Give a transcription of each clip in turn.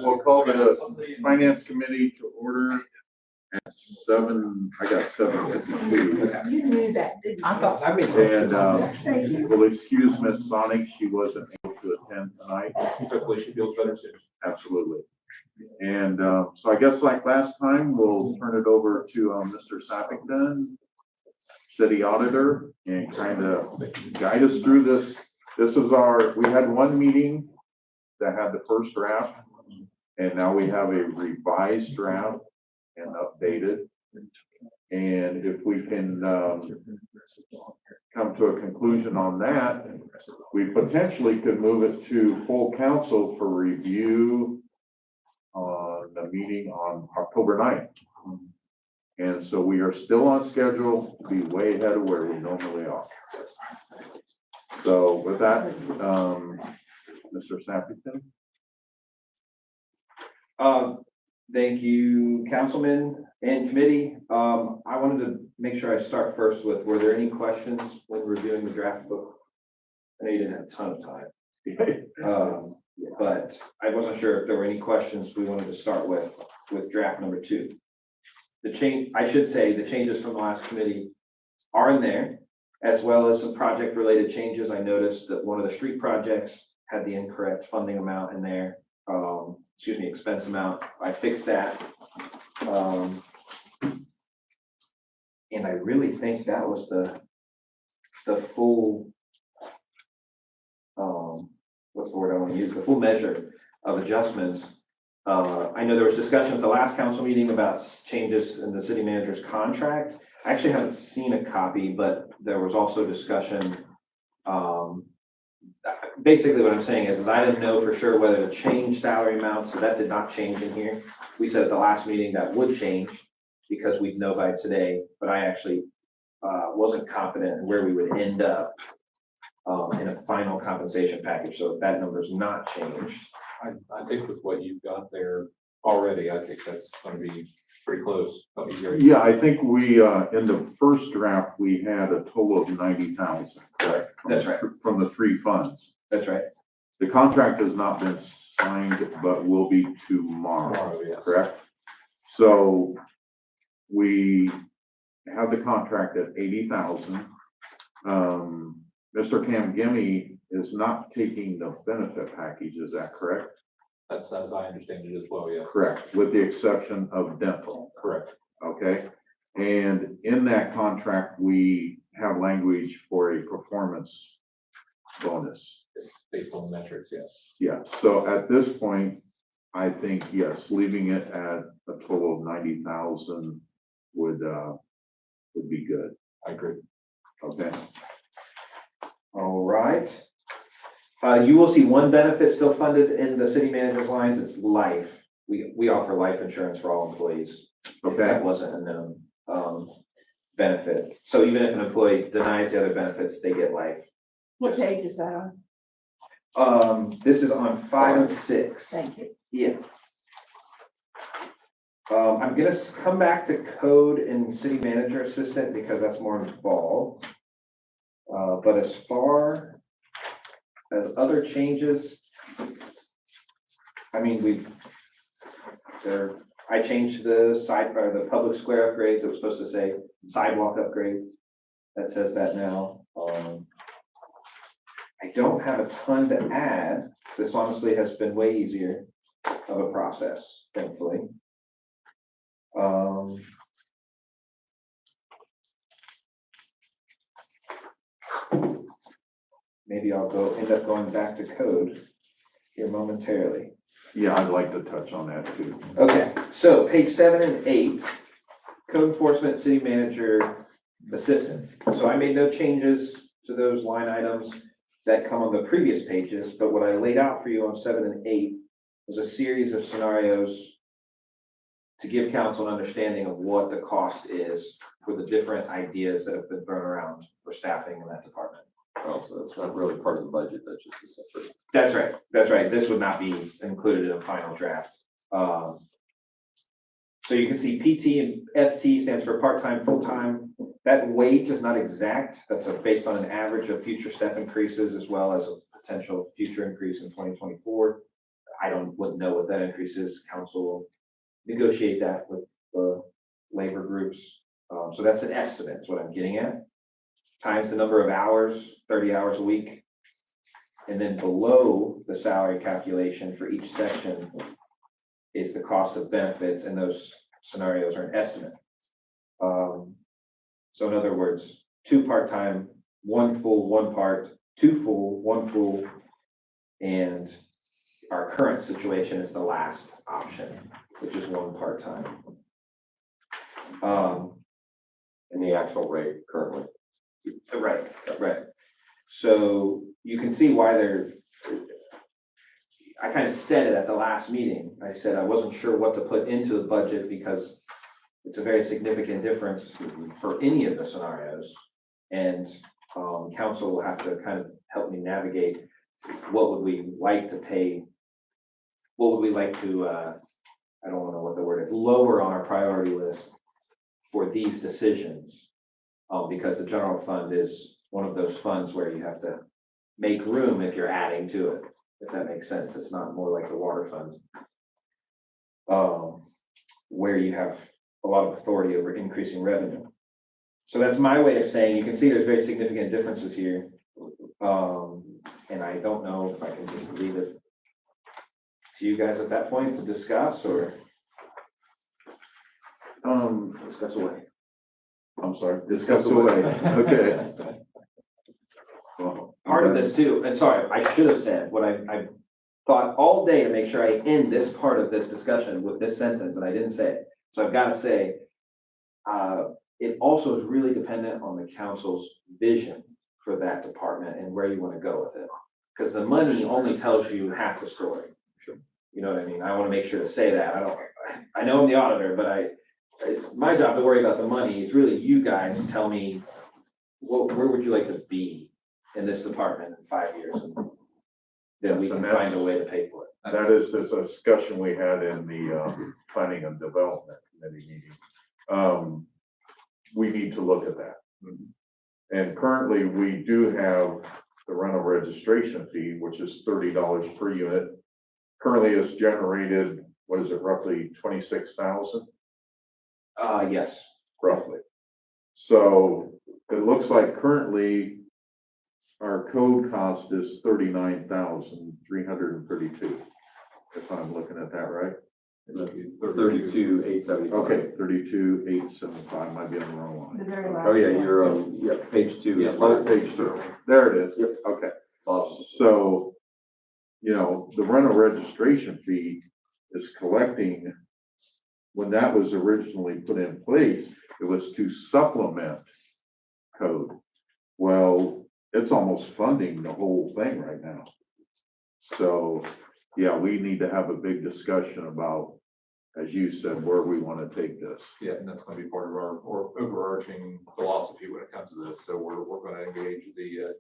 We'll call the finance committee to order at 7. I got 7:52. You knew that, didn't you? I thought I mean. And we'll excuse Miss Sonic. She wasn't able to attend tonight. Hopefully she feels better soon. Absolutely. And so I guess like last time, we'll turn it over to Mr. Sappington, city auditor, and kind of guide us through this. This is we had one meeting that had the first draft, and now we have a revised draft and updated. And if we can come to a conclusion on that, we potentially could move it to full council for review on the meeting on October 9th. And so we are still on schedule to be way ahead of where we normally are. So with that, Mr. Sappington. Thank you, councilman and committee. I wanted to make sure I start first with, were there any questions when reviewing the draft book? I know you didn't have a ton of time. But I wasn't sure if there were any questions we wanted to start with draft number 2. The changes from the last committee are in there, as well as some project related changes. I noticed that one of the street projects had the incorrect funding amount in there. Expense amount. I fixed that. And I really think that was the full, what's the word I want to use? The full measure of adjustments. I know there was discussion at the last council meeting about changes in the city manager's contract. I actually haven't seen a copy, but there was also discussion. Basically what I'm saying is I didn't know for sure whether to change salary amounts, so that did not change in here. We said at the last meeting that would change because we'd know by today, but I actually wasn't confident in where we would end up in a final compensation package, so that number's not changed. I think with what you've got there already, I think that's going to be pretty close. Yeah, I think we, in the first draft, we had a total of 90,000, correct? That's right. From the 3 funds. That's right. The contract has not been signed, but will be tomorrow, Yes. correct? So we have the contract at 80,000. Mr. Camgemy is not taking the benefit package, is that correct? That's as I understand it as well, yeah. Correct, with the exception of dental. Correct. Okay, and in that contract, we have language for a performance bonus. Based on the metrics, yes. Yeah, so at this point, I think, yes, leaving it at a total of 90,000 would be good. I agree. Okay. All right. You will see one benefit still funded in the city manager's lines. It's life. We offer life insurance for all employees. Okay. That wasn't a known benefit. So even if an employee denies the other benefits, they get life. What page is that on? This is on 5 and 6. Thank you. Yeah. I'm gonna come back to code and city manager assistant because that's more involved. But as far as other changes, I mean, I changed the public square upgrades. It was supposed to say sidewalk upgrades. That says that now. I don't have a ton to add. This honestly has been way easier of a process, thankfully. Maybe I'll end up going back to code here momentarily. Yeah, I'd like to touch on that too. Okay, so page 7 and 8, code enforcement, city manager, assistant. So I made no changes to those line items that come on the previous pages, but what I laid out for you on 7 and 8 was a series of scenarios to give council an understanding of what the cost is for the different ideas that have been thrown around for staffing in that department. Oh, so that's not really part of the budget, that's just a separate. That's right, that's right. This would not be included in a final draft. So you can see PT and FT stands for part-time, full-time. That wage is not exact. That's based on an average of future step increases as well as a potential future increase in 2024. wouldn't know what that increase is. Council will negotiate that with the labor groups. So that's an estimate, is what I'm getting at. Times the number of hours, 30 hours a week. And then below the salary calculation for each section is the cost of benefits, and those scenarios are an estimate. So in other words, 2 part-time, 1 full, 1 part, 2 full, 1 full, and our current situation is the last option, which is 1 part-time. And the actual rate currently. Right. So you can see why I kind of said it at the last meeting. I said I wasn't sure what to put into the budget because it's a very significant difference for any of the scenarios. And council will have to kind of help me navigate what would we like to pay, what would we like to, I don't know what the word is, lower on our priority list for these decisions. Because the general fund is one of those funds where you have to make room if you're adding to it, if that makes sense. It's not more like the water fund. Where you have a lot of authority over increasing revenue. So that's my way of saying, you can see there's very significant differences here. And I don't know if I can just leave it to you guys at that point to discuss or discuss away. I'm sorry, discuss away, okay. Well, Part of this too, and sorry, I should have said what I thought all day to make sure I end this part of this discussion with this sentence, and I didn't say it. So I've got to say, it also is really dependent on the council's vision for that department and where you want to go with it. Because the money only tells you half the story. You know what I mean? I want to make sure to say that. I know I'm the auditor, but it's my job to worry about the money. It's really you guys tell me, where would you like to be in this department in 5 years? And then we Yes, can and find a way to pay for it. that is the discussion we had in the planning and development committee meeting. We need to look at that. And currently, we do have the rental registration fee, which is $30 per unit. Currently, it's generated, what is it, roughly 26,000? Yes. Roughly. So it looks like currently our code cost is 39,332. If I'm looking at that right. 32,875. Okay, 32,875, might be on the wrong line. The very last. Oh, yeah, one. you're, page 2. Yeah, Oh, page 2. There it is. Yep, okay. So, the rental registration fee is collecting, when that was originally put in place, it was to supplement code. Well, it's almost funding the whole thing right now. So, yeah, we need to have a big discussion about, as you said, where we want to take this. Yeah, and that's gonna be part of our overarching philosophy when it comes to this. So we're gonna engage the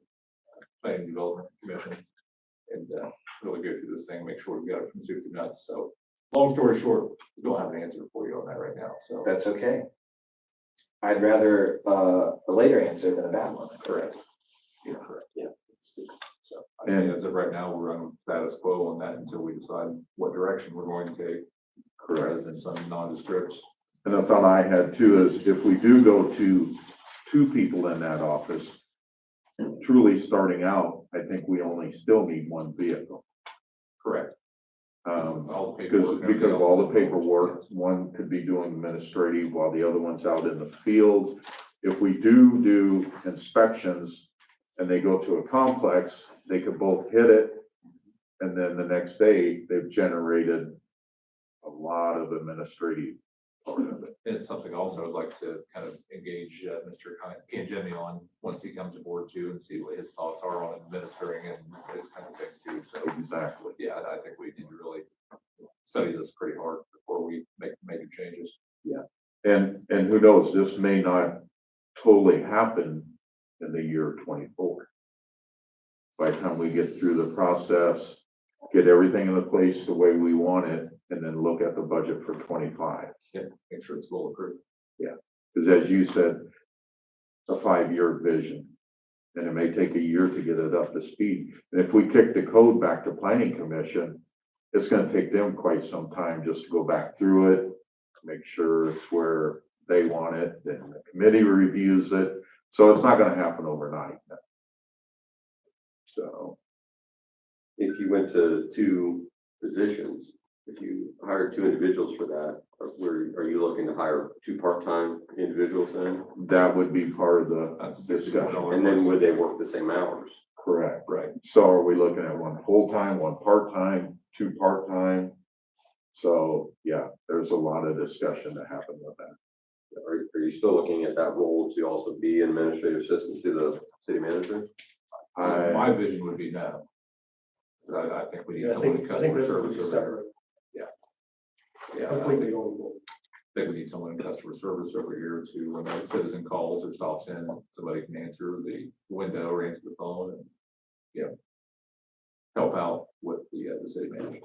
planning and development commission and really go through this thing, make sure we've got it from soup to nuts. So long story short, we don't have an answer for you on that right now. So That's okay. I'd rather a later answer than a bad one. correct. Yeah, correct. Yeah. So I think as of right now, we're on status quo on that until we decide what direction we're going to take, rather than some nondescript. And the thought I had too is if we do go to 2 people in that office, truly starting out, I think we only still need 1 vehicle. Correct. All the Because paperwork and everything of all else. the paperwork, one could be doing administrative while the other one's out in the field. If we do inspections and they go to a complex, they could both hit it. And then the next day, they've generated a lot of administrative part of it. And it's something also I'd like to kind of engage Mr. Jimmy on once he comes aboard too, and see what his thoughts are on administering and those kind of things too. So Exactly. yeah, I think we need to really study this pretty hard before we make major changes. And who knows, this may not totally happen in the year 24. By the time we get through the process, get everything in place the way we want it, and then look at the budget for 25. Yeah, make sure it's well approved. Because as you said, it's a 5-year vision, and it may take a year to get it up to speed. And if we kick the code back to planning commission, it's gonna take them quite some time just to go back through it, make sure it's where they want it, then the committee reviews it, so it's not gonna happen overnight. So, If you went to two positions, if you hired two individuals for that, are you looking to hire two part-time individuals then? that would be part of the That's discussion. And then would they work the same hours? Correct. Right. So are we looking at one full-time, one part-time, two part-time? So, yeah, there's a lot of discussion to happen with that. Are you still looking at that role to also be administrative assistant to the city manager? My vision would be no. 'Cause I think we need someone in customer service. over- Yeah, I think we need someone in customer service over here to, when a citizen calls or stops in, somebody can answer the window or answer the phone and, help out with the city manager.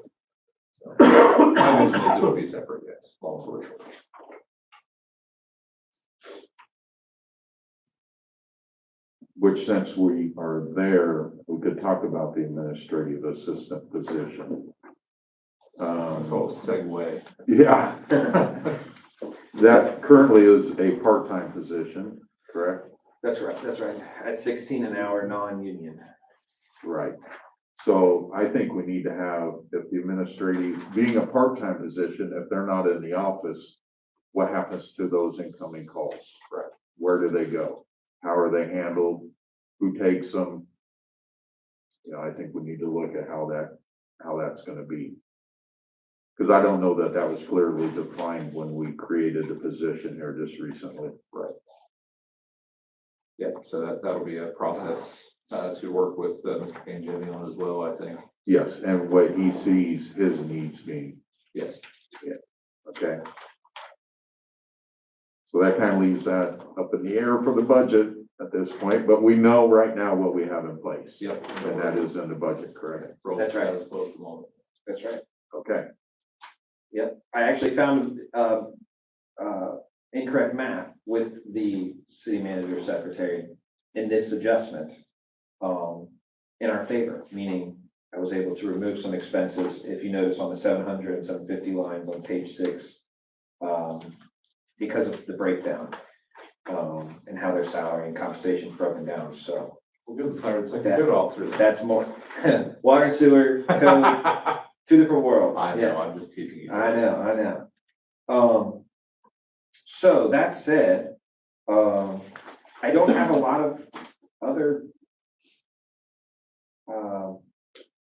So, my vision is it would be separate, yes, long story short. Which since we are there, we could talk about the administrative assistant position. It's called a segue. Yeah. That currently is a part-time position, correct? That's right, at 16 an hour, non-union. Right. So I think we need to have, if the administrative, being a part-time position, if they're not in the office, what happens to those incoming calls? Right. Where do they go? How are they handled? Who takes them? I think we need to look at how that's gonna be. Because I don't know that was clearly defined when we created the position here just recently. Right. Yeah, so that'll be a process to work with Mr. Jimmy on as well, I think. Yes, and what he sees his needs being, Yes. okay? So that kind of leaves that up in the air for the budget at this point, but we know right now what we have in place. Yep. And that is in the budget, correct? That's right. Status quo at the moment. That's right. Okay, Yep, I actually found, incorrect math with the city manager secretary in this adjustment, in our favor, meaning I was able to remove some expenses, if you notice on the 700 and 750 lines on page 6, because of the breakdown, and how their salary and compensation is broken down, so We'll give the siren second good officer. that's more, water and sewer, code, two different worlds. I Yeah. know, I'm just teasing you. I know. So that said, I don't have a lot of other.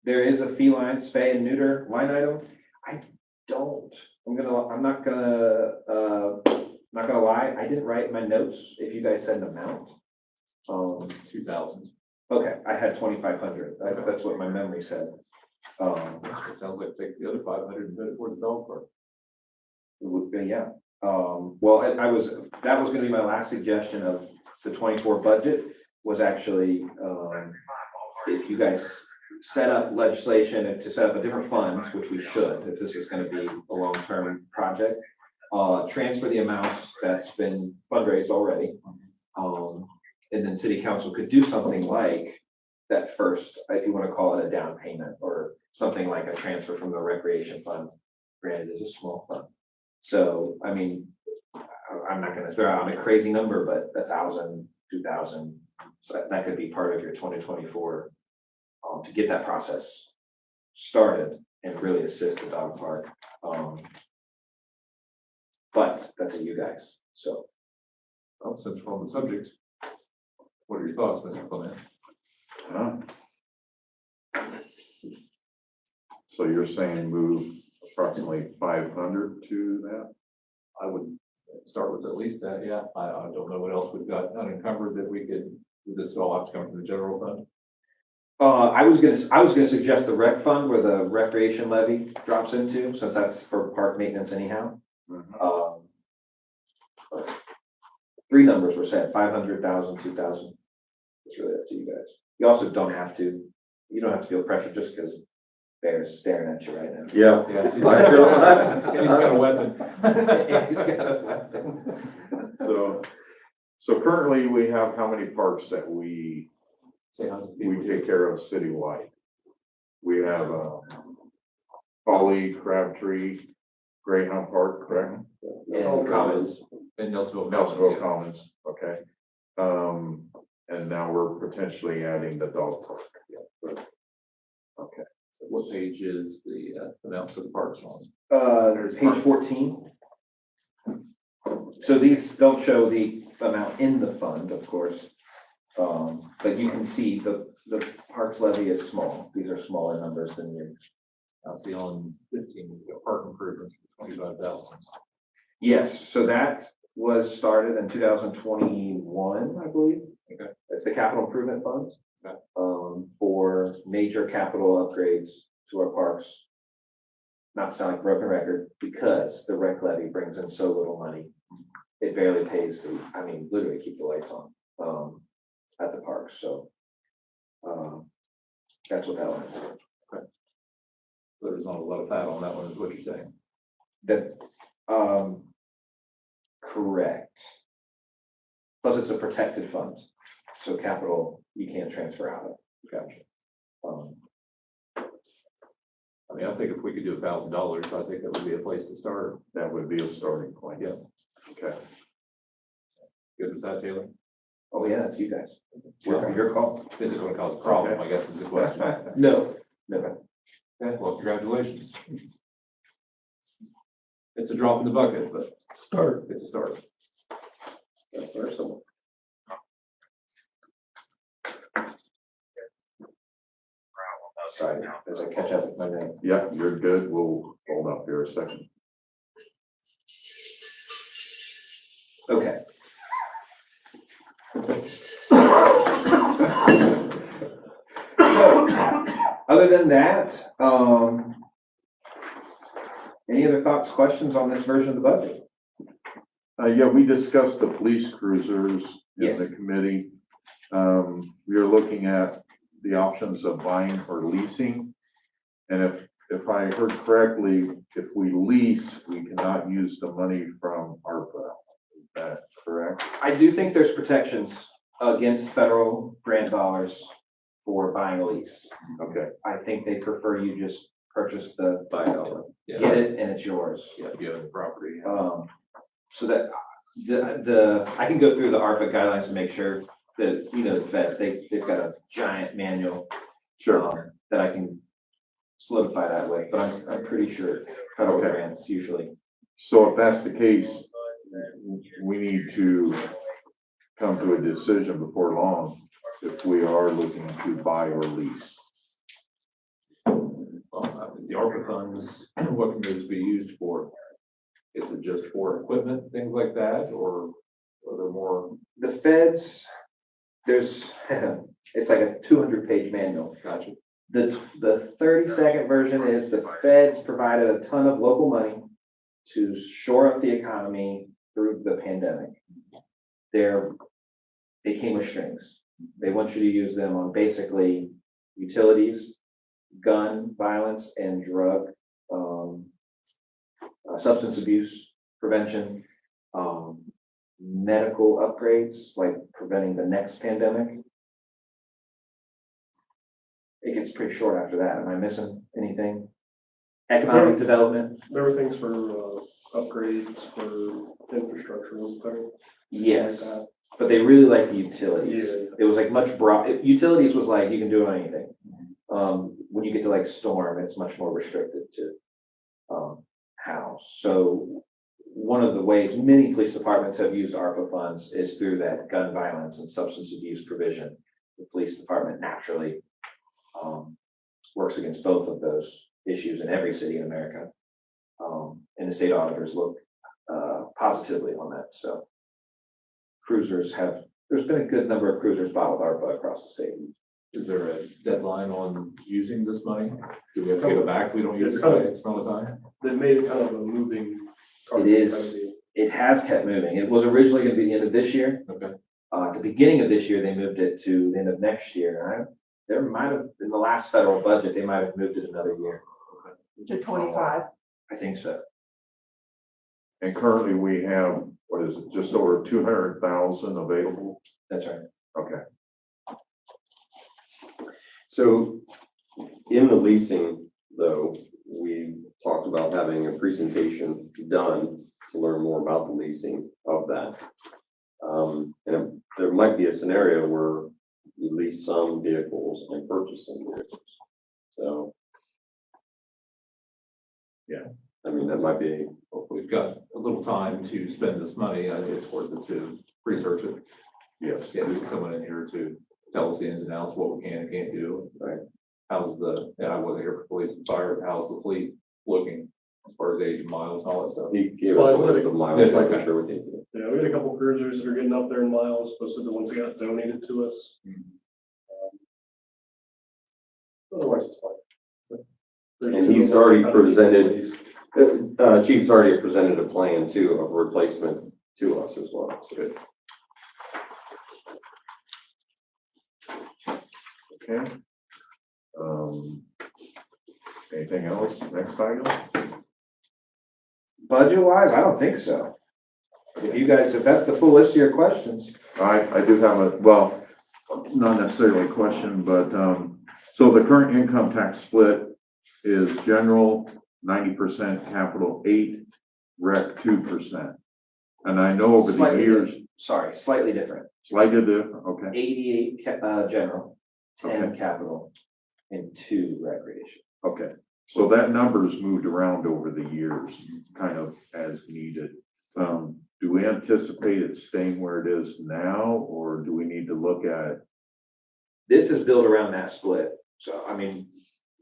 There is a feline spay and neuter line item. I'm not gonna lie, I didn't write in my notes if you guys said an amount. 2,000. Okay, I had 2,500. That's what my memory said. It sounds like take the other 500 and put it toward the dog park. Yeah, well, that was gonna be my last suggestion of the 24 budget, was actually, if you guys set up legislation and to set up a different fund, which we should, if this is gonna be a long-term project, transfer the amounts that's been fundraised already. And then city council could do something like that first, if you wanna call it a down payment, or something like a transfer from the recreation fund. Granted, it's a small fund. So, I mean, I'm not gonna throw out a crazy number, but 1,000, 2,000, so that could be part of your 2024, to get that process started and really assist the dog park. But that's a you guys, so. Well, since we're on the subject, what are your thoughts, Mr. Clement? so you're saying move approximately 500 to that? I would start with at least that, yeah. I don't know what else we've got unencumbered that we could, would this all have to come from the general fund? I was gonna suggest the rec fund where the recreation levy drops into, since that's for park maintenance anyhow. But 3 numbers were said, 500,000, 2,000. It's really up to you guys. You also you don't have to feel pressure just because Bear's staring at you right now. Yeah. Yeah. He's I feel and he's got a weapon. He's got a weapon. So currently we have how many parks that we Say 100 people. take care of citywide? We have, Fall Raleigh, Crabtree, Greyhound Park, correct? And Commons. In Nelsonville. Nelsonville Commons, okay. And now we're potentially adding the dog park. Okay. So what page is the amount for the parks on? Page 14. So these don't show the amount in the fund, of course. But you can see the parks levy is small. These are smaller numbers than you. I see on 15, we've got park improvements for 25,000. Yes, so that was started in 2021, I believe. Okay. It's the capital improvement funds. Okay. For major capital upgrades to our parks. Not to sound like a broken record, because the rec levy brings in so little money. It barely pays to, I mean, literally keep the lights on, at the parks, so. That's what that one is. There's not a lot of fat on that one, is what you're saying. That, correct. Plus it's a protected fund, so capital, you can't transfer out of. Gotcha. Um, I mean, I think if we could do $1,000, I think that would be a place to start. That would be a starting point. Yeah. Okay. Good with that, Taylor? Oh, yeah, that's you guys. Your call. Is it going to cause a problem, I guess is the question. No. Okay, well, congratulations. It's a drop in the bucket, but it's a start. That's very simple. Sorry, as I catch up with my name. Yeah, you're good. We'll hold up here a second. Okay. So, other than that, any other thoughts, questions on this version of the budget? Yeah, we discussed the police cruisers in Yes. the committee. We are looking at the options of buying or leasing. And if I heard correctly, if we lease, we cannot use the money from ARPA. Is that correct? I do think there's protections against federal grant dollars for buying a lease. Okay, I think they prefer you just purchase the, $5. get Yeah, it, and it's yours. yeah, if you own the property. So that, I can go through the ARPA guidelines to make sure that, the feds, they've got a giant manual. sure. That I can solidify that way, but I'm pretty sure federal Okay. grants usually. So if that's the case, we need to come to a decision before long if we are looking to buy or lease. Well, the ARPA funds, what can those be used for? Is it just for equipment, things like that, or are there more? The feds, there's, it's like a 200-page manual. Gotcha. The 30-second version is the feds provided a ton of local money to shore up the economy through the pandemic. They came with strings. They want you to use them on basically utilities, gun violence and drug, substance abuse prevention, medical upgrades, like preventing the next pandemic. It gets pretty short after that. Am I missing anything? Economic development? There were things for upgrades for infrastructure, wasn't there? Yes, Like that. but they really like the utilities. Yeah. It was like much broad, utilities was like, you can do anything. When you get to like storm, it's much more restricted to, how. So one of the ways many police departments have used ARPA funds is through that gun violence and substance abuse provision. The police department naturally, works against both of those issues in every city in America. And the state auditors look, positively on that, so. There's been a good number of cruisers bought with ARPA across the state. Is there a deadline on using this money? Do we have to give it back? We don't use it It's kind of- by X amount of time? They made it kind of a moving. It target is. kind of deal. It has kept moving. It was originally gonna be the end of this year. Okay. At the beginning of this year, they moved it to the end of next year. There might have, in the last federal budget, they might have moved it another year. To 25. I think so. And currently we have, what is it, just over 200,000 available? That's right. Okay, So in the leasing, though, we talked about having a presentation done to learn more about the leasing of that. And there might be a scenario where you lease some vehicles and purchase some vehicles. So. Yeah. I mean, that might be, We've got a little time to spend this money. I think it's worth it to research it. Yes. Get someone in here to tell us the ins and outs, what we can and can't do. Right. I wasn't here for police and fire. How's the fleet looking as far as age and miles and all that stuff? he gave us a list of miles, I can share with you. Yeah, we had a couple cruisers that are getting up there in miles, most of the ones that got donated to us. Otherwise, it's fine. There's And two he's of them already kind of presented- replaced. Chief's already presented a plan too of replacement to us as well. Good. Okay. Anything else? Next item? Budget wise, I don't think so. If you guys, if that's the full list of your questions. I do have a, well, not necessarily a question, but, so the current income tax split is general 90%, capital 8%, rec 2%. And I know over the Slightly years, Slightly different. slightly different, okay, 88 general, 10 Okay. capital, and 2 recreation. okay. So that number's moved around over the years, kind of as needed. Do we anticipate it staying where it is now, or do we need to look at? This is built around that split. So, I mean,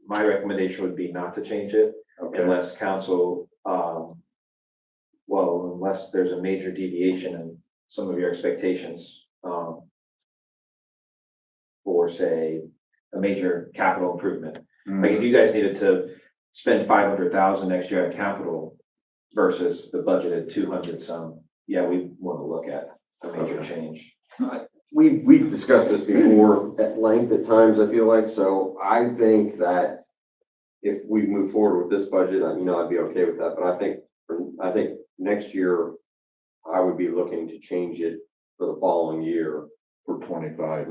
my recommendation would be not to change it Okay, unless council, unless there's a major deviation in some of your expectations, for say, a major capital improvement. Like if you guys needed to spend 500,000 next year on capital versus the budgeted 200 some, yeah, we want to look at a major change. We've discussed this before at length at times, I feel like, so I think that if we move forward with this budget, I'd be okay with that, but I think next year I would be looking to change it for the following year. for 25.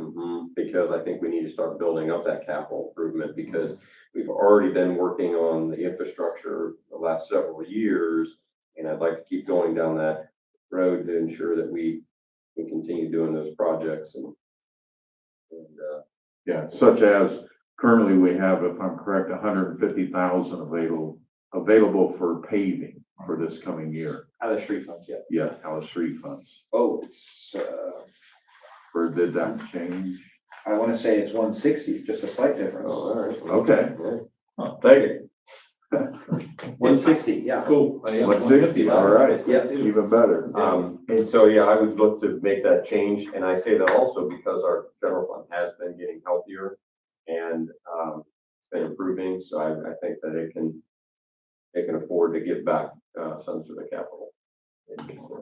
Because I think we need to start building up that capital improvement because we've already been working on the infrastructure the last several years. And I'd like to keep going down that road to ensure that we can continue doing those projects and Yeah, such as currently we have, if I'm correct, 150,000 available for paving for this coming year. Out of the street funds, yeah. Yeah, out of street funds. Oh, it's, Or did that change? I want to say it's 160, just a slight difference. all right. Okay. Thank you. 160, yeah. Cool. 160, all right, Yeah. even better. And so, yeah, I would look to make that change, and I say that also because our general fund has been getting healthier and it's been improving, so I think that it can afford to give back some to the capital.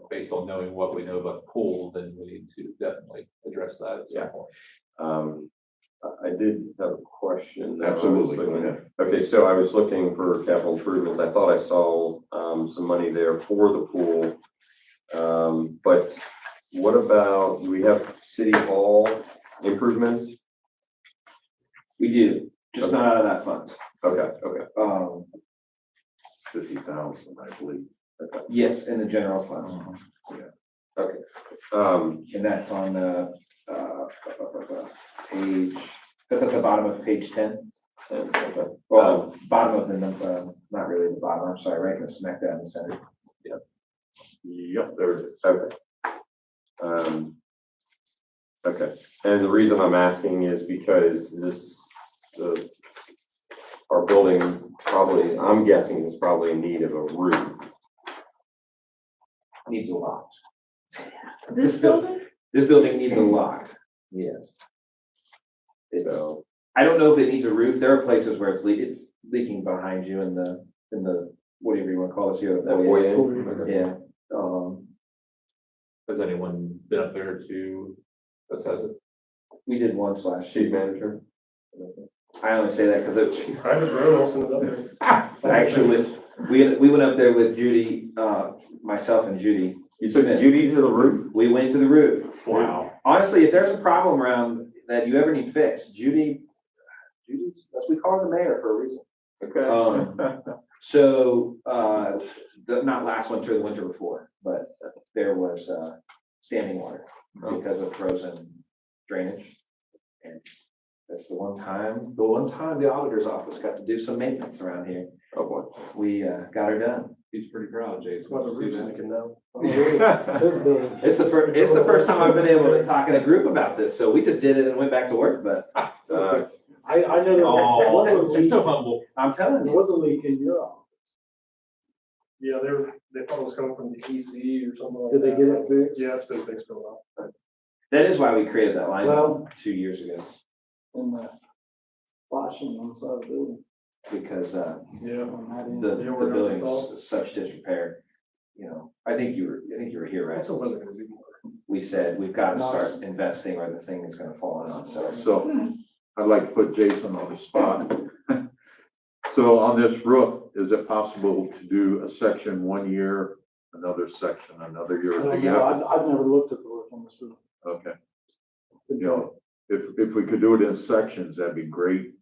Based on knowing what we know about the pool, then we need to definitely address that at some point. I did have a question. Absolutely, go ahead. Okay, so I was looking for capital improvements. I thought I saw some money there for the pool. But what about, do we have city hall improvements? We do, just not out of that fund. Okay. 50,000, I believe. Yes, in the general fund. And that's on page, that's at the bottom of page 10. Well, bottom of the number, not really the bottom, I'm sorry, right in the smack down in the center. Yep, there it is. Okay. Okay, and the reason I'm asking is because our building probably, I'm guessing, is probably in need of a roof. Needs a lock. This building? This building needs a lock, yes. So, I don't know if it needs a roof. There are places where it's leaking behind you in the, whatever you want to call it here. that way, Yeah, Has anyone been up there to assess it? we did once last chief year. manager? I only say that because it's, Private road also is up there. actually, we went up there with Judy, myself and Judy. You took Judy to the roof? We went to the roof. Wow. Honestly, if there's a problem around that you ever need fixed, Judy's, we call her the mayor for a reason. Okay. So, not last winter, the winter before, but there was, standing water because of frozen drainage. And that's the one time the auditor's office got to do some maintenance around here. Oh, boy. We, got her done. He's pretty proud, That's Jason. what the See roof's that? leaking now. It's the first time I've been able to talk in a group about this, so we just did it and went back to work, but, I know that Oh, one was you're so leaking, humble. I'm telling there you. was a leak in your office. Yeah, they thought it was coming from the EC or something like Did that. they get it fixed? Yeah, it's been fixed for a while. That is why we created that line Well- 2 years ago, In the flashing on the side of the building. because, Yeah. On that end. the Yeah, we're not building's involved. such disrepair. You know, I think you were here, right? What's the weather gonna be? We said, we've got to Nice. start investing or the thing is gonna fall on, so. So I'd like to put Jason on the spot. So on this roof, is it possible to do a section 1 year, another section another year? I Do don't you know, have to- I've never looked at the roof on this roof. Okay, you know, if we could do it in sections, that'd be great.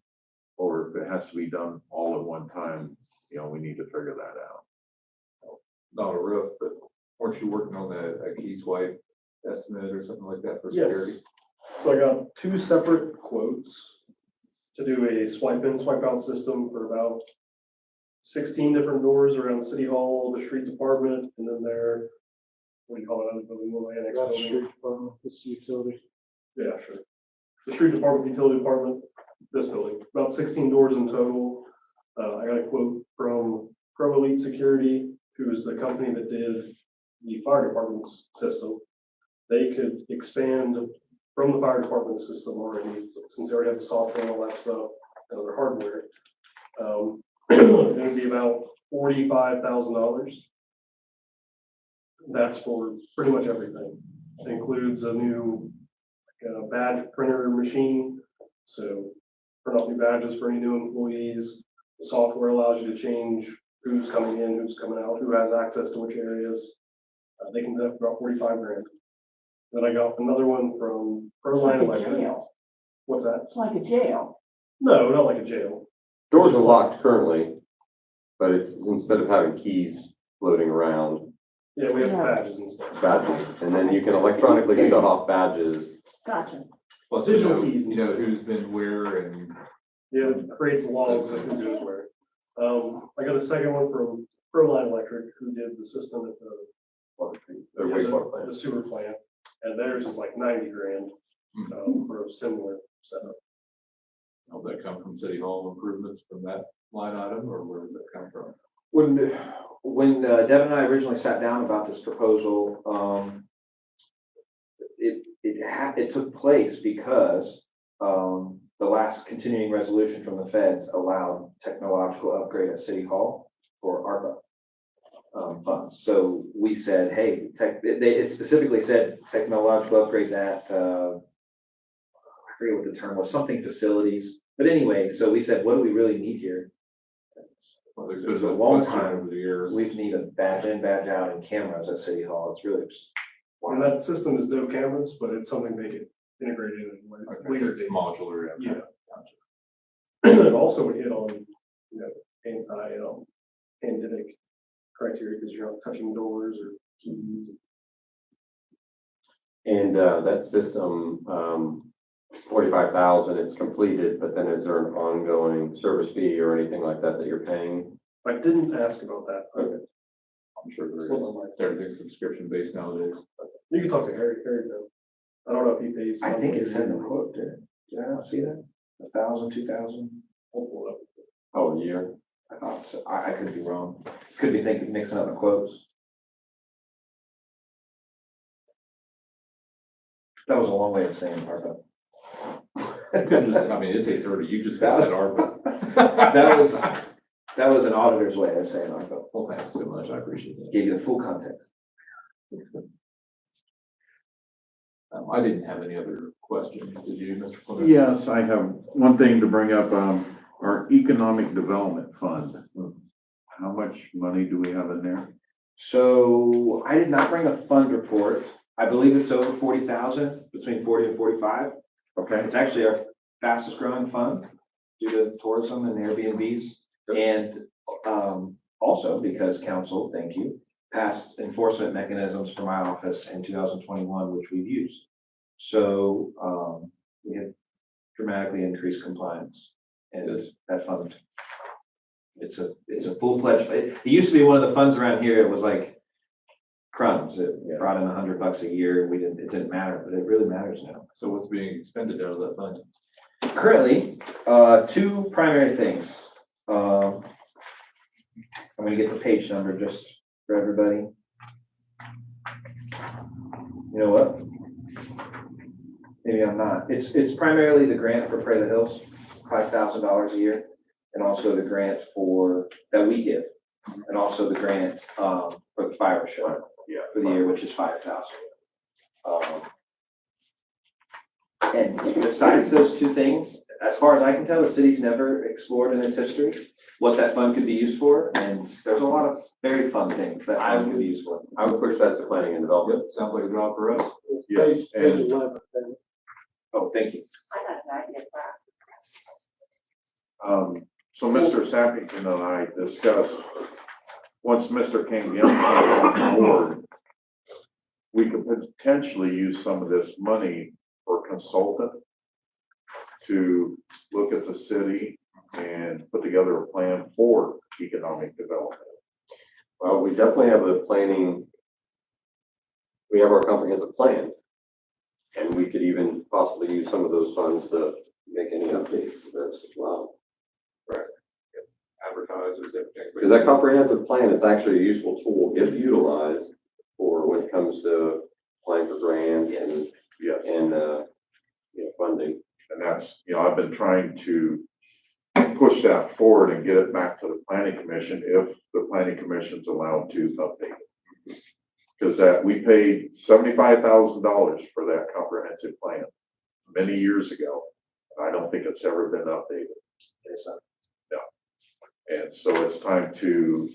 Or if it has to be done all at one time, you know, we need to figure that out. Not a roof, but weren't you working on a key swipe estimate or something like that for Yes. security? So I got 2 separate quotes to do a swipe in, swipe out system for about 16 different doors around City Hall, the street department, and then their, what do you call it, other building, little annex That's building. street department, this utility. Yeah, sure. The street department, the utility department, this building, about 16 doors in total. I got a quote from Pro Elite Security, who is the company that did the fire department's system. They could expand from the fire department system already, since they already have the software and all that stuff, and other hardware. It would be about $45,000. That's for pretty much everything. It includes a new badge printer machine, so print out new badges for any new employees. The software allows you to change who's coming in, who's coming out, who has access to which areas. They can do that for about 45 grand. Then I got another one from Proline Electric. Jail. What's that? It's like a jail. No, not like a jail. Doors are locked currently, but it's, instead of having keys floating around, Yeah, we have Yeah. badges and stuff. badges, and then you can electronically shut off badges. Gotcha. Plus, Digital keys and you know stuff. who's been where and Yeah, it creates laws that who goes where. I got a second one from Proline Electric, who did the system at the The wastewater plant. the sewer plant, and theirs is like 90 grand, for a similar setup. how'd that come from City Hall improvements from that line item, or where did that come from? When Deb and I originally sat down about this proposal, it took place because the last continuing resolution from the feds allowed technological upgrade at City Hall for ARPA funds. So we said, hey, it specifically said technological upgrades at, I forget what the term was, something facilities. But anyway, so we said, what do we really need here? Well, there's It's been a a long question time. over the years. We need a badge in, badge out, and cameras at City Hall. It's really, And that system is no cameras, but it's something they could integrate in Okay, so later it's date. modular. Yeah. It also would hit on, pandemic criteria, because you're not touching doors or keys. And that system, 45,000, it's completed, but then is there an ongoing service fee or anything like that that you're paying? I didn't ask about that. Okay. I'm sure there Still is. don't like- Everything's subscription based nowadays. You can talk to Harry though. I don't know if he pays. I think it's in the quote, did I not see that? 1,000, 2,000? I'll pull it up. Oh, a year? I thought so. I could be wrong. Could be thinking, mixing up the quotes. That was a long way of saying ARPA. You couldn't just, I mean, it's 8:30, you just got That that ARPA. That was an auditor's way of saying ARPA. Well, thanks so much, I appreciate that. Gave you the full context. I didn't have any other questions, did you, Mr. Clement? Yes, I have one thing to bring up, our economic development fund. How much money do we have in there? So I did not bring a fund report. I believe it's over 40,000, between 40 and 45. Okay, It's actually our fastest growing fund due to tourism and Airbnbs. And, also because council, thank you, passed enforcement mechanisms for my office in 2021, which we've used. So, we have dramatically increased compliance and that fund. It's a full-fledged, it used to be one of the funds around here, it was like crumbs, it brought in $100 a year, it didn't matter, but it really matters now. So what's being expended out of that fund? Currently, two primary things. I'm gonna get the page number just for everybody. You know what? Maybe I'm not. It's primarily the grant for Pray the Hills, $5,000 a year, and also the grant that we give, and also the grant for the fire show for the year, which is $5,000. And besides those two things, as far as I can tell, the city's never explored in its history what that fund could be used for, and there's a lot of very fun things that fund could be used for. I would push that to planning and development. Yep, sounds like a job for us. Yes, Page and 11, then. Oh, thank you. so Mr. Sappington and I discussed, once Mr. King comes on board, we could potentially use some of this money for consultant to look at the city and put together a plan for economic development. Well, we definitely have the planning. We have our comprehensive plan. And we could even possibly use some of those funds to make any updates to this as well. Advertisers, everything. Because that comprehensive plan is actually a useful tool if utilized for when it comes to applying for grants and, Yes. and, funding. And that's, I've been trying to push that forward and get it back to the planning commission if the planning commission's allowed to update it. Because we paid $75,000 for that comprehensive plan many years ago. And I don't think it's ever been updated. No. And so it's time to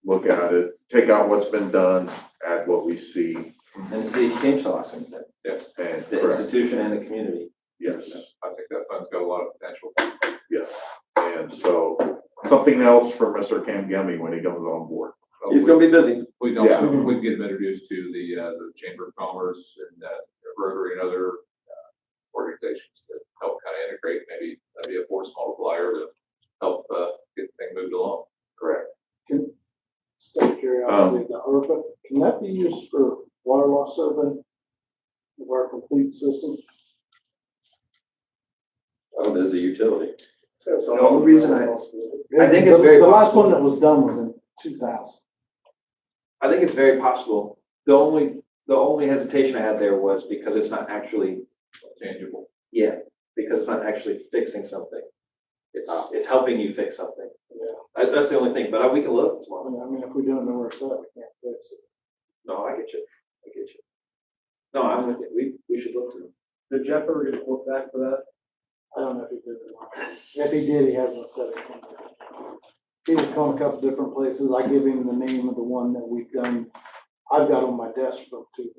look at it, take out what's been done, add what we see. And the city's changed a lot since then, Yes, And the correct, institution and the community. yes. I think that fund's got a lot of potential. Yes, and so something else for Mr. Kangemi when he comes on board. He's gonna be busy. We can also, we can get him introduced to the Chamber of Commerce and Rotary and other organizations that help kind of integrate, maybe that'd be a force multiplier to help get the thing moved along. Correct. Just out of curiosity, the ARPA, can that be used for water loss survey of our complete system? Oh, there's a utility. The only reason I think it's very The last one possible. that was done was in 2000. I think it's very possible. The only hesitation I had there was because it's not actually, Tangible. because it's not actually fixing something. It's helping you fix something. Yeah. That's the only thing, but we can look tomorrow. I mean, if we don't know where it's at, we can't fix it. No, I get you. No, I'm with you. We should look to them. Did Jeff ever get a quote back for that? I don't know if he did or not. If he did, he hasn't said it. He was calling a couple different places. I give him the name of the one that we've done. I've got on my desk from 2000.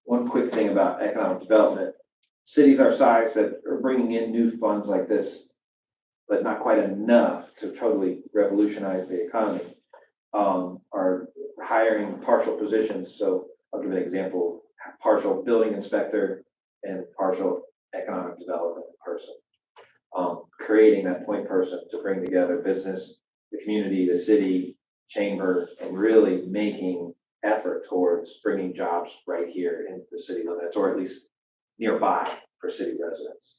One quick thing about economic development. Cities our size that are bringing in new funds like this, but not quite enough to totally revolutionize the economy, are hiring partial positions. So I'll give an example, partial building inspector and partial economic development person. Creating that point person to bring together business, the community, the city, chamber, and really making effort towards bringing jobs right here into the city limits, or at least nearby for city residents.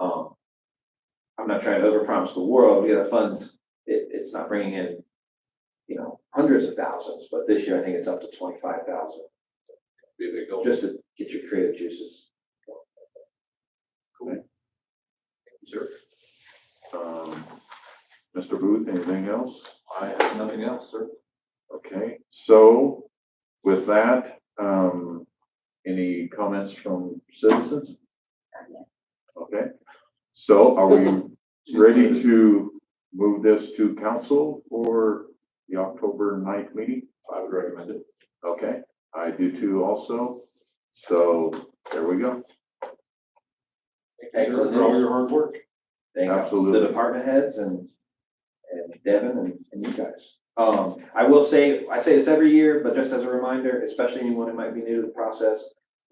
I'm not trying to overpromise the world. The funds, it's not bringing in, hundreds of thousands, but this year I think it's up to 25,000, Be a big goal. just to get your creative juices. Cool. Thank you, sir. Mr. Booth, anything else? I have nothing else, sir. Okay, so with that, any comments from citizens? Okay, so are we ready to move this to council for the October 9th meeting? I would recommend it. Okay, I do too also. So there we go. Thank you, sir, for all your hard work. thank Absolutely. the department heads and Devin and you guys. I will say, I say this every year, but just as a reminder, especially anyone who might be new to the process,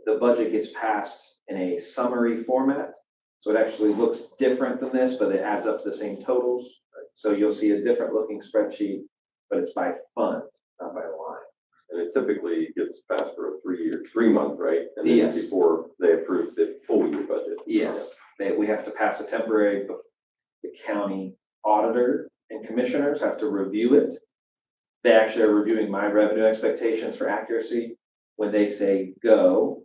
the budget gets passed in a summary format. So it actually looks different than this, but it adds up to the same totals. So you'll see a different looking spreadsheet, but it's by fund, not by line. And it typically gets passed for a 3-month, right? And then Yes. before they approve the full year budget. Yes, we have to pass a temporary, the county auditor and commissioners have to review it. They actually are reviewing my revenue expectations for accuracy. When they say go,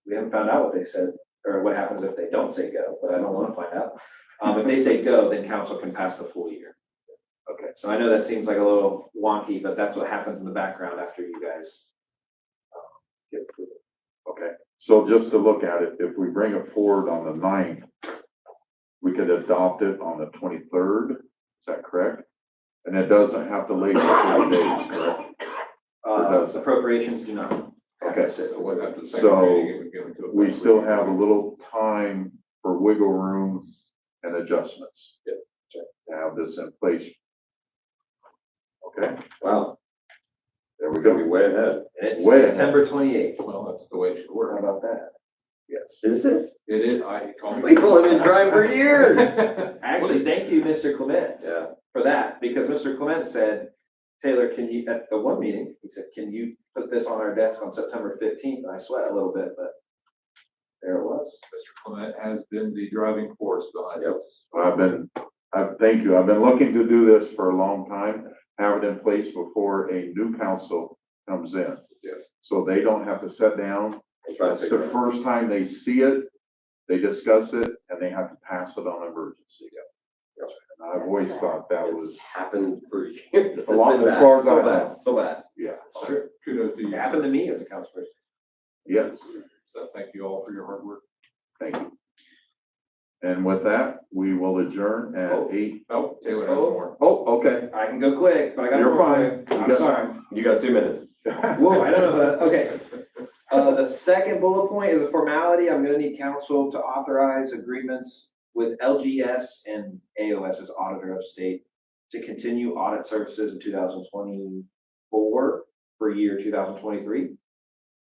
we haven't found out what they said, or what happens if they don't say go, but I don't want to find out. If they say go, then council can pass the full year. Okay, so I know that seems like a little wonky, but that's what happens in the background after you guys get approval. Okay, so just to look at it, if we bring it forward on the 9th, we could adopt it on the 23rd, is that correct? And it doesn't have to wait for 30 days, correct? does it? Appropriations do not. Okay, So what after the So, second reading, it would go into. we still have a little time for wiggle room and adjustments. Yep. To have this in place. Okay, Wow, there we we're gonna be go. way ahead. And it's Way ahead. September 28th. Well, that's the way it should How work. about that? Yes. Is it? It is, I call me. We've only been trying for years. Actually, thank you, Mr. Clement, Yeah, for that, because Mr. Clement said, Taylor, can you, at the one meeting, he said, can you put this on our desk on September 15th? And I sweat a little bit, but there it was. Mr. Clement has been the driving force behind Yep. this. Thank you. I've been looking to do this for a long time, have it in place before a new council comes in. Yes. So they don't have to sit down. I'm trying to It's figure the it out. first time they see it, they discuss it, and they have to pass it on emergency. Yep. And I've always thought that It's was, happened for years. It's A lot- been as bad, far as so I know. bad, so bad. yeah, Sure. Kudos to you. It happened to me as a council person. yes, So thank you all for your hard work. thank you. And with that, we will adjourn Oh. at 8. Oh, Taylor has more. Oh, okay. I can go quick, but I got You're more for fine. you. You I'm got- sorry. You got 2 minutes. Whoa, I don't know that, okay. The second bullet point is a formality. I'm gonna need council to authorize agreements with LGS and AOS as auditor of state to continue audit services in 2024 for year 2023.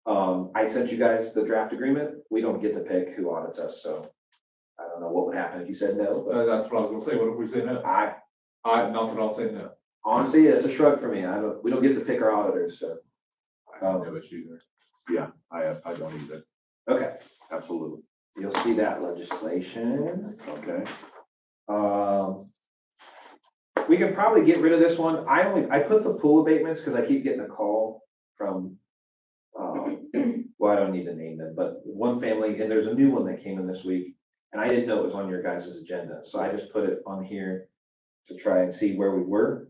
I sent you guys the draft agreement. We don't get to pick who audits us, so I don't know what would happen if you said no, but That's what I was gonna say. What if we say no? Not that I'll say no. honestly, it's a shrug for me. We don't get to pick our auditors, so, I have no issue there. Yeah, I don't either. okay. Absolutely. You'll see that legislation. Okay. We can probably get rid of this one. I put the pool abatements because I keep getting a call from, well, I don't need to name them, but one family, and there's a new one that came in this week. And I didn't know it was on your guys' agenda, so I just put it on here to try and see where we were.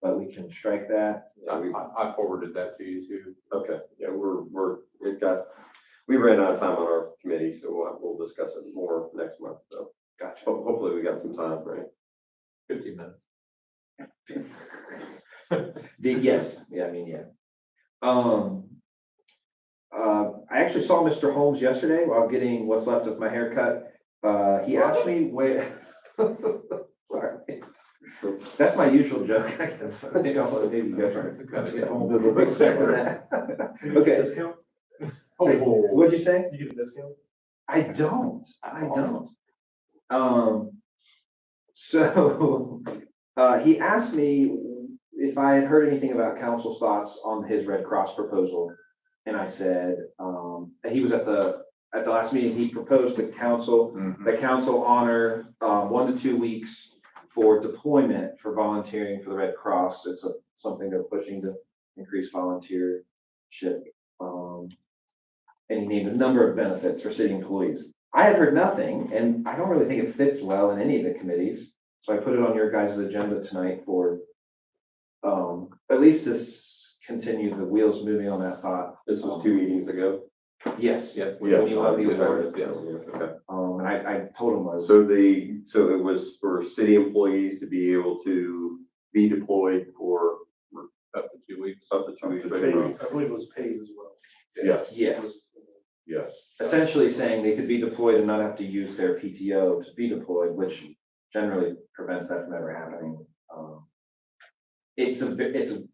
But we can strike that. I forwarded that to you too. Okay, yeah, we ran out of time on our committee, so we'll discuss it more next month, so. Gotcha. Hopefully we got some time, right? 15 minutes. Yes, yeah, I mean, yeah. I actually saw Mr. Holmes yesterday while getting what's left of my haircut. He asked me where, sorry. That's my usual joke, I guess, but maybe you guys are. Kind of hit home. Okay, Discount? Oh, what'd you say? You get a discount? I don't. So, he asked me if I had heard anything about council's thoughts on his Red Cross proposal. And I said, he was at the last meeting, he proposed to council, Mhm. the council honor, 1 to 2 weeks for deployment for volunteering for the Red Cross. It's something they're pushing to increase volunteership. And he named a number of benefits for city employees. I had heard nothing, and I don't really think it fits well in any of the committees. So I put it on your guys' agenda tonight for, at least to continue the wheels moving on that thought. This was 2 meetings ago. Yes. Yeah. Yes. You have the award. Yes. Okay. And I told him I was, So it was for city employees to be able to be deployed for Up to 2 weeks. up to 2 weeks. Paid, I believe it was paid as well. Yes, yes. yes. essentially saying they could be deployed and not have to use their PTO to be deployed, which generally prevents that from ever happening.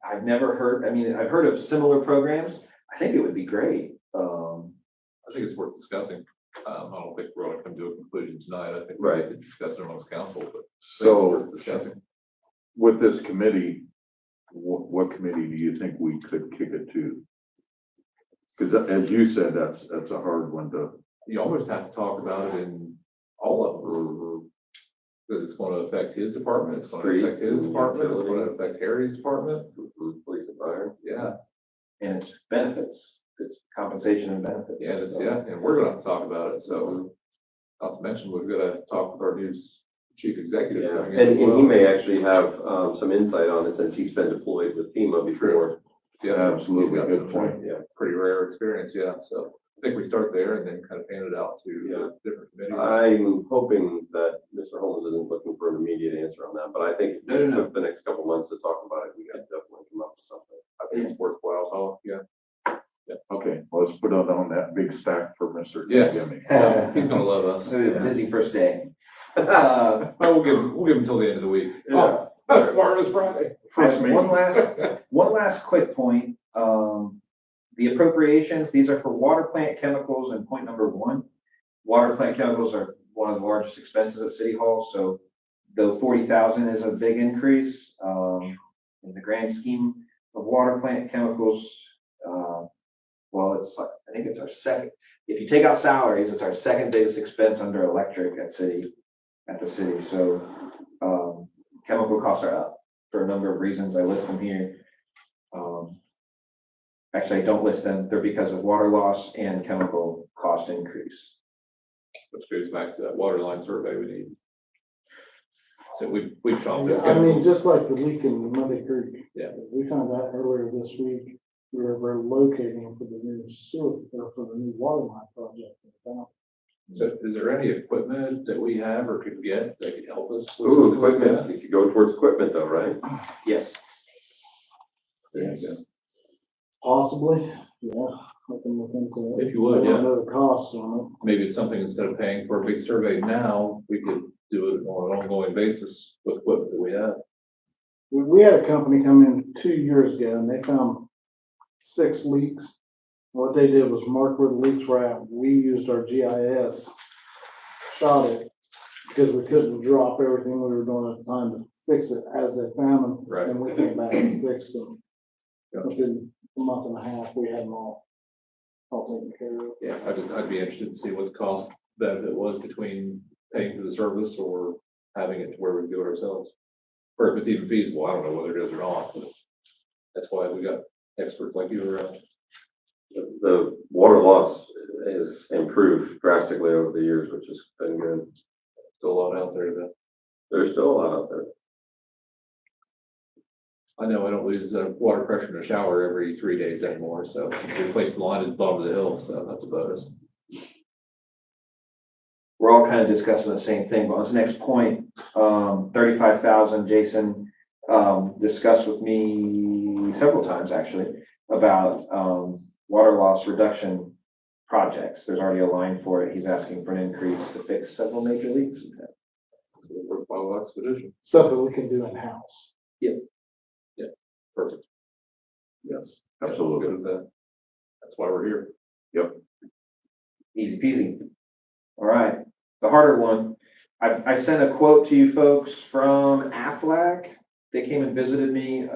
I've never heard, I mean, I've heard of similar programs. I think it would be great. I think it's worth discussing. I don't think we're gonna come to a conclusion tonight. I think we Right. could discuss it amongst council, but I think it's So worth discussing. with this committee, what committee do you think we could kick it to? Because as you said, that's a hard one to, You almost have to talk about it in all of them. Because it's gonna affect his department, it's gonna Street, affect his department, it's gonna utility. affect Harry's department. Police and fire. Yeah, And it's benefits, it's compensation and benefits. and we're gonna have to talk about it, so. Not to mention, we've gotta talk with our new chief executive. Yeah, coming in and as he well. may actually have, some insight on it since he's been deployed with FEMA before. Yeah, Absolutely, he's got good some, point. Yeah, pretty rare experience, yeah, so I think we start there and then kind of pan it out to different committees. I'm hoping that Mr. Holmes isn't looking for an immediate answer on that, but I think if No. we took the next couple months to talk about it, we could definitely come up with something. I think it's worthwhile, oh, yeah. okay, let's put it on that big stack for Mr. Yes. Jimmy. Yeah, he's gonna love us. So busy first day. Well, we'll give him until the end of the week. Yeah. Oh, tomorrow is Friday. First meeting. One last quick point. The appropriations, these are for water plant chemicals, and point number one. Water plant chemicals are one of the largest expenses at City Hall, so the 40,000 is a big increase. In the grand scheme of water plant chemicals, well, I think it's our second, if you take out salaries, it's our second biggest expense under electric at the city, so, chemical costs are up for a number of reasons, I list them here. Actually, I don't list them, they're because of water loss and chemical cost increase. Which goes back to that water line survey we need. So we've shopped those I mean, chemicals. just like the leak in Monday Creek. Yeah. We found out earlier this week, we were relocating for the new sewer, or for the new water line project in town. So is there any equipment that we have or could get that could help us? with Ooh, something like equipment, that? you could go towards equipment though, right? Yes. There you go. Possibly, yeah, I can look into it. If you would, I yeah. don't know the cost on Maybe it's something, instead of paying for a big survey now, we could do it on an ongoing basis with equipment that we have. it. We had a company come in 2 years ago and they found 6 leaks. What they did was mark where the leaks were at. We used our GIS, shot it, because we couldn't drop everything we were doing at the time to fix it as they found them. Right. And we came back and fixed them. Yeah. Within a month and a half, we had them all taken care of. Yeah, I'd be interested in seeing what the cost benefit was between paying for the service or having it to where we can do it ourselves. Or if it's even feasible, I don't know whether it is or not, but that's why we got experts like you around. The water loss has improved drastically over the years, which has been good. Still a lot out there that, There's still a lot out there. I know I don't lose water pressure in the shower every 3 days anymore, so since we replaced the line at the bottom of the hill, so that's a bonus. We're all kind of discussing the same thing, but on this next point, 35,000, Jason, discussed with me several times actually about, water loss reduction projects. There's already a line for it. He's asking for an increase to fix several major leaks. So worthwhile expedition. Stuff that we can do in-house. Perfect. Yes, Good absolutely. with that. That's why we're here. Easy peasy. All right, the harder one. I sent a quote to you folks from Aflac. They came and visited me.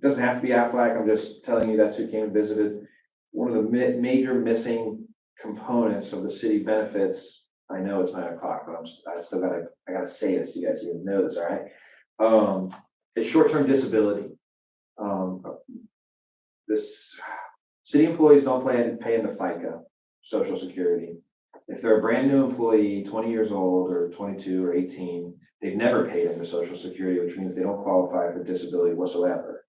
Doesn't have to be Aflac. I'm just telling you that's who came and visited. One of the major missing components of the city benefits. I know it's 9 o'clock, but I gotta say this to you guys so you know this, all right? It's short-term disability. This city employees don't pay into FICA, Social Security. If they're a brand new employee, 20 years old or 22 or 18, they've never paid into Social Security, which means they don't qualify for disability whatsoever.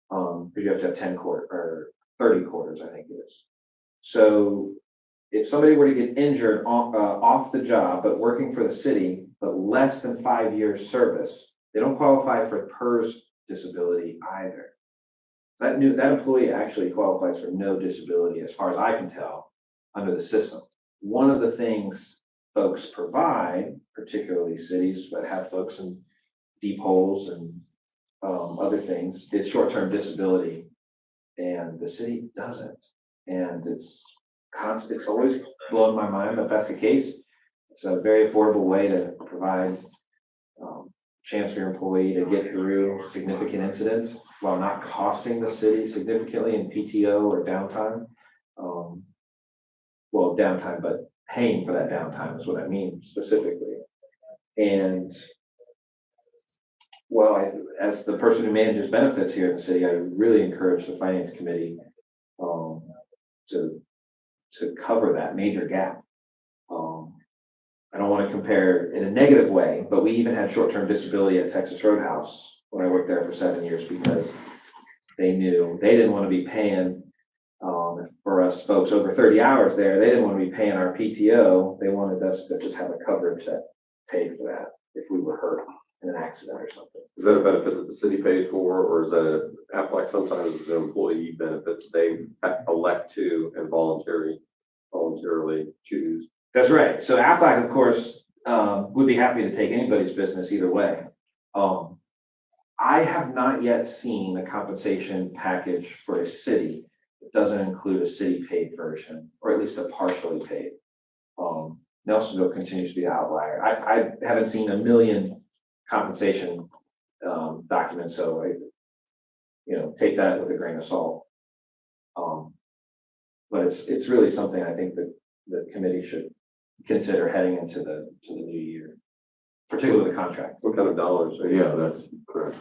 Because you have to have 10 quarter or 30 quarters, I think it is. So if somebody were to get injured off the job, but working for the city, but less than 5 years service, they don't qualify for PERS disability either. That employee actually qualifies for no disability as far as I can tell. under the system. One of the things folks provide, particularly cities that have folks in deep holes and other things, is short-term disability. And the city doesn't. And it's constant, it's always blown my mind that that's the case. It's a very affordable way to provide chance for your employee to get through significant incidents while not costing the city significantly in PTO or downtime. Well, downtime, but paying for that downtime is what I mean specifically. And well, as the person who manages benefits here in the city, I really encourage the finance committee to cover that major gap. I don't want to compare in a negative way, but we even had short-term disability at Texas Roadhouse when I worked there for 7 years because they knew they didn't want to be paying for us folks over 30 hours there. They didn't want to be paying our PTO. They wanted us to just have a coverage that paid for that if we were hurt in an accident or something. Is that a benefit that the city pays for, or is that Aflac sometimes is an employee benefit that they elect to and voluntarily choose? That's right. So Aflac, of course, would be happy to take anybody's business either way. I have not yet seen a compensation package for a city that doesn't include a city paid version, or at least a partially paid. Nelsonville continues to be the outlier. I haven't seen a million compensation documents, so I, take that with a grain of salt. But it's really something I think that the committee should consider heading into the new year, particularly the contract. What kind of dollars? Yeah, that's correct.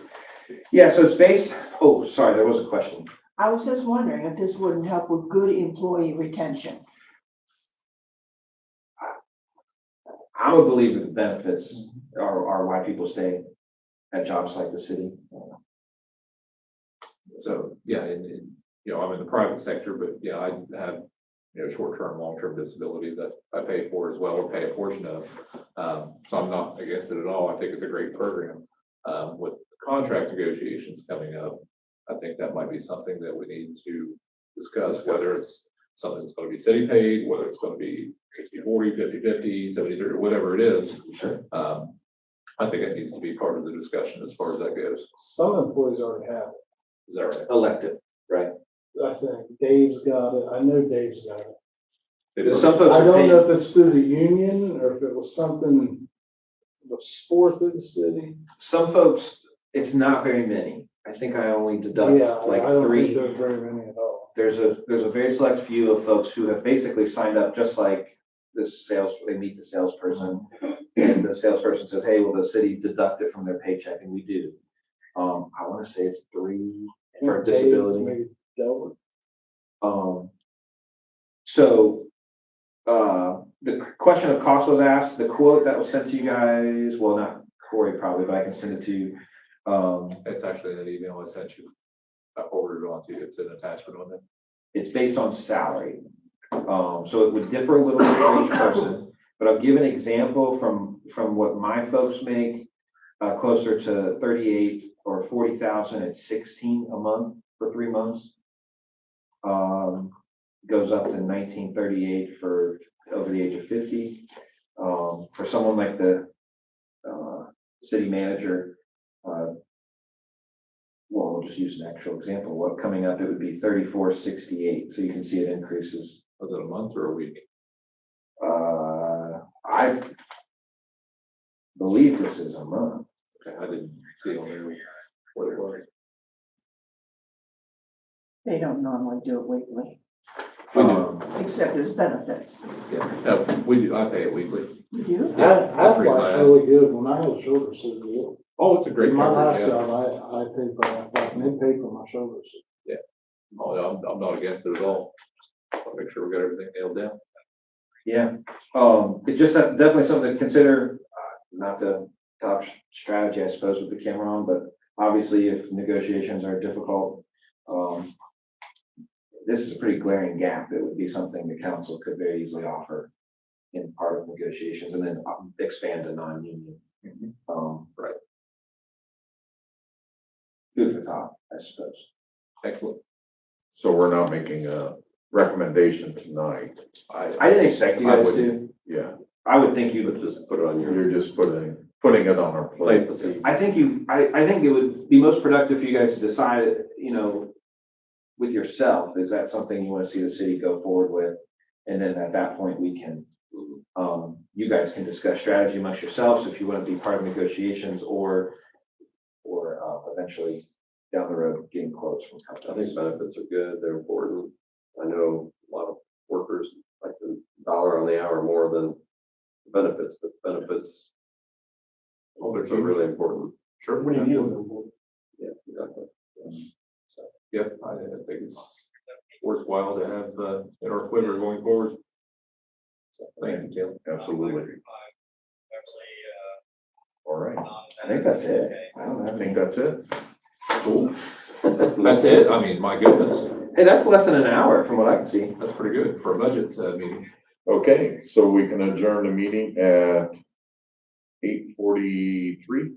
Yeah, so it's based, oh, sorry, there was a question. I was just wondering if this wouldn't help with good employee retention. I'm a believer that benefits are why people stay at jobs like the city. So, yeah, I'm in the private sector, but yeah, I have, short-term, long-term disability that I pay for as well, or pay a portion of. So I'm not against it at all. I think it's a great program. With contract negotiations coming up, I think that might be something that we need to discuss, whether it's something that's going to be city paid, whether it's going to be 60-40, 50-50, 70-30, whatever it is. Sure. I think it needs to be part of the discussion as far as that goes. Some employees already have Is that right? Elected, right? it. I think Dave's got it. I know Dave's got it. Some folks I are don't paying, know if it's through the union or if it was something, the sport through the city. some folks, it's not very many. I think I only deduct Yeah, like I don't three. think there's very many at all. There's a very select few of folks who have basically signed up just like this they meet the salesperson and the salesperson says, hey, will the city deduct it from their paycheck? And we do. I want to say it's 3 for Dave, disability. maybe Delaware. So the question of cost was asked, the quote that was sent to you guys, well, not Corey probably, but I can send it to you. It's actually that email I sent you. I forwarded it on to you. It's an attachment on it. It's based on salary. So it would differ a little bit for each person, but I'll give an example from what my folks make, closer to 38 or 40,000 at 16 a month for 3 months. Goes up to 1938 for over the age of 50. For someone like the city manager, well, we'll just use an actual example. What coming up, it would be 3468. So you can see it increases. Was it a month or a week? I believe this is a month. Okay, I didn't see on there what it was. They don't normally do it weekly, We do. except as benefits. Yeah, no, we do. I pay it weekly. You do? Yeah, that's the reason I Aflac's asked. really good. When I had a shoulder surgery, Oh, it's a great in my last coverage, yeah. job, I paid for Aflac and they paid for my shoulders. Oh, yeah, I'm not against it at all. I'll make sure we got everything nailed down. Yeah. It's just definitely something to consider, not the top strategy, I suppose, with the camera on, but obviously if negotiations are difficult, this is a pretty glaring gap. It would be something the council could very easily offer in part of negotiations and then expand to non-union. Right. Food for thought, I suppose. Excellent. So we're not making a recommendation tonight. I didn't expect you I guys wouldn't. to. Yeah, I would think you would Just put it on your you're just putting it on our plate plate. to see. I think I think it would be most productive for you guys to decide, with yourself, is that something you want to see the city go forward with? And then at that point, we can, you guys can discuss strategy amongst yourselves if you want to be part of negotiations or eventually down the road getting quotes from I companies. think benefits are good, they're important. I know a lot of workers like the dollar on the hour more than benefits, but benefits are really important. Sure. What do you need with them? Yeah, exactly. Yep, I think it's worthwhile to have, in our quiver going forward. So, thank you, Tim. Absolutely. All right, I think that's it. I think that's it. Cool. That's it? I mean, my goodness, Hey, that's less than an hour from what I can see. that's pretty good for a budget, meeting. Okay, so we can adjourn the meeting at 8:43.